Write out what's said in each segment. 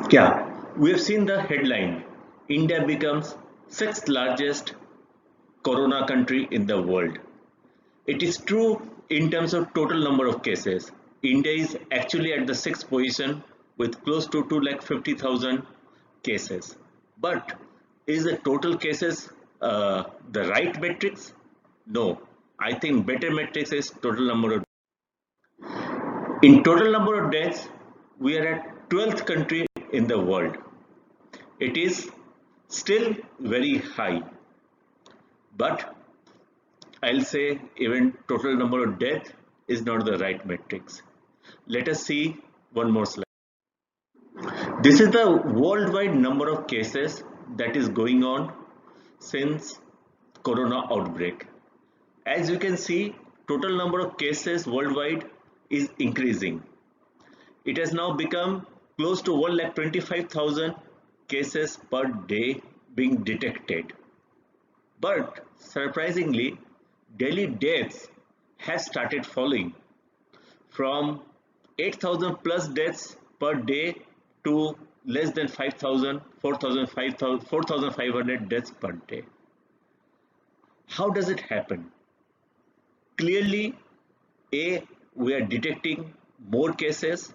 Yeah, we have seen the headline. India becomes sixth largest corona country in the world. It is true in terms of total number of cases. India is actually at the sixth position with close to 250,000 cases. But is the total cases the right metrics? No. I think better metrics is total number of. In total number of deaths, we are at 12th country in the world. It is still very high, but I'll say even total number of death is not the right metrics. Let us see one more slide. This is the worldwide number of cases that is going on since corona outbreak. As you can see, total number of cases worldwide is increasing. It has now become close to 1,25,000 cases per day being detected. But surprisingly, daily deaths has started falling from 8,000 plus deaths per day to less than 5,000, 4,500 deaths per day. How does it happen? Clearly, A, we are detecting more cases,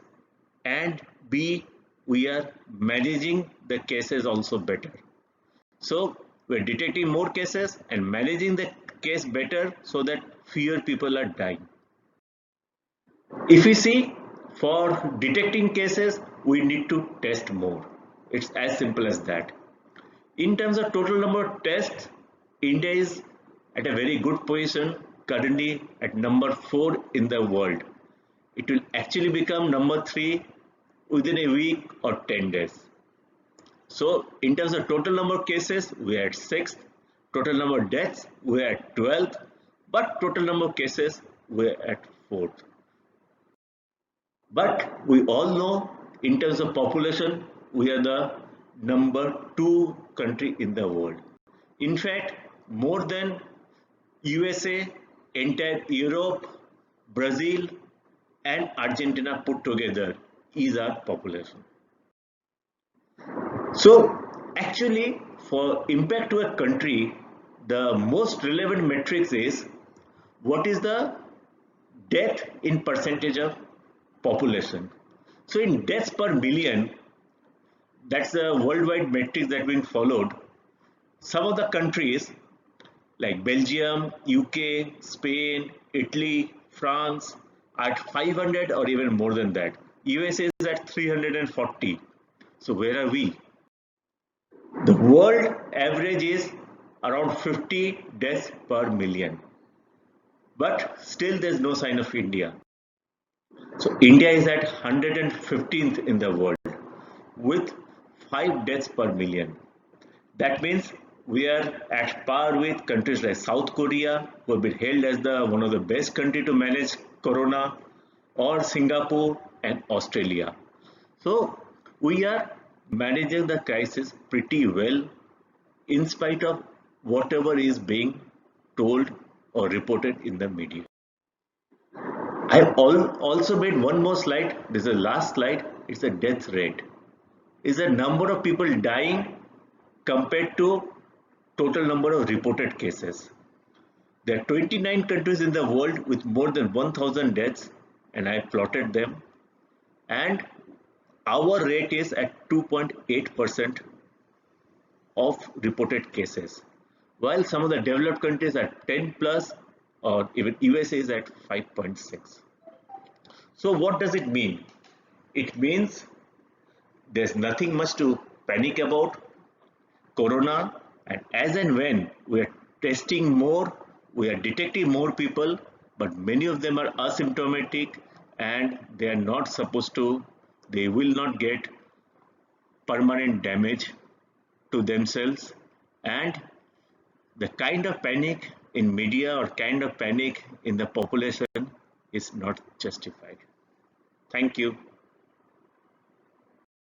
and B, we are managing the cases also better. So we're detecting more cases and managing the case better so that fewer people are dying. If we see, for detecting cases, we need to test more. It's as simple as that. In terms of total number of tests, India is at a very good position, currently at number 4 in the world. It will actually become number 3 within a week or 10 days. So in terms of total number of cases, we are at 6th. Total number of deaths, we are at 12th. But total number of cases, we are at 4th. But we all know in terms of population, we are the number 2 country in the world. In fact, more than USA, entire Europe, Brazil, and Argentina put together is our population. So actually, for impact to a country, the most relevant metrics is what is the death in percentage of population. So in deaths per million, that's the worldwide metrics that been followed. Some of the countries like Belgium, UK, Spain, Italy, France are at 500 or even more than that. USA is at 340. So where are we? The world average is around 50 deaths per million. But still there's no sign of India. So India is at 115th in the world with 5 deaths per million. That means we are at par with countries like South Korea, who have been hailed as the one of the best country to manage corona, or Singapore and Australia. So we are managing the crisis pretty well in spite of whatever is being told or reported in the media. I've also made one more slide. This is the last slide. It's the death rate. Is the number of people dying compared to total number of reported cases. There are 29 countries in the world with more than 1,000 deaths, and I plotted them. And our rate is at 2.8% of reported cases, while some of the developed countries are 10 plus, or even USA is at 5.6. So what does it mean? It means there's nothing much to panic about corona, and as and when we are testing more, we are detecting more people, but many of them are asymptomatic and they are not supposed to, they will not get permanent damage to themselves, and the kind of panic in media or kind of panic in the population is not justified. Thank you.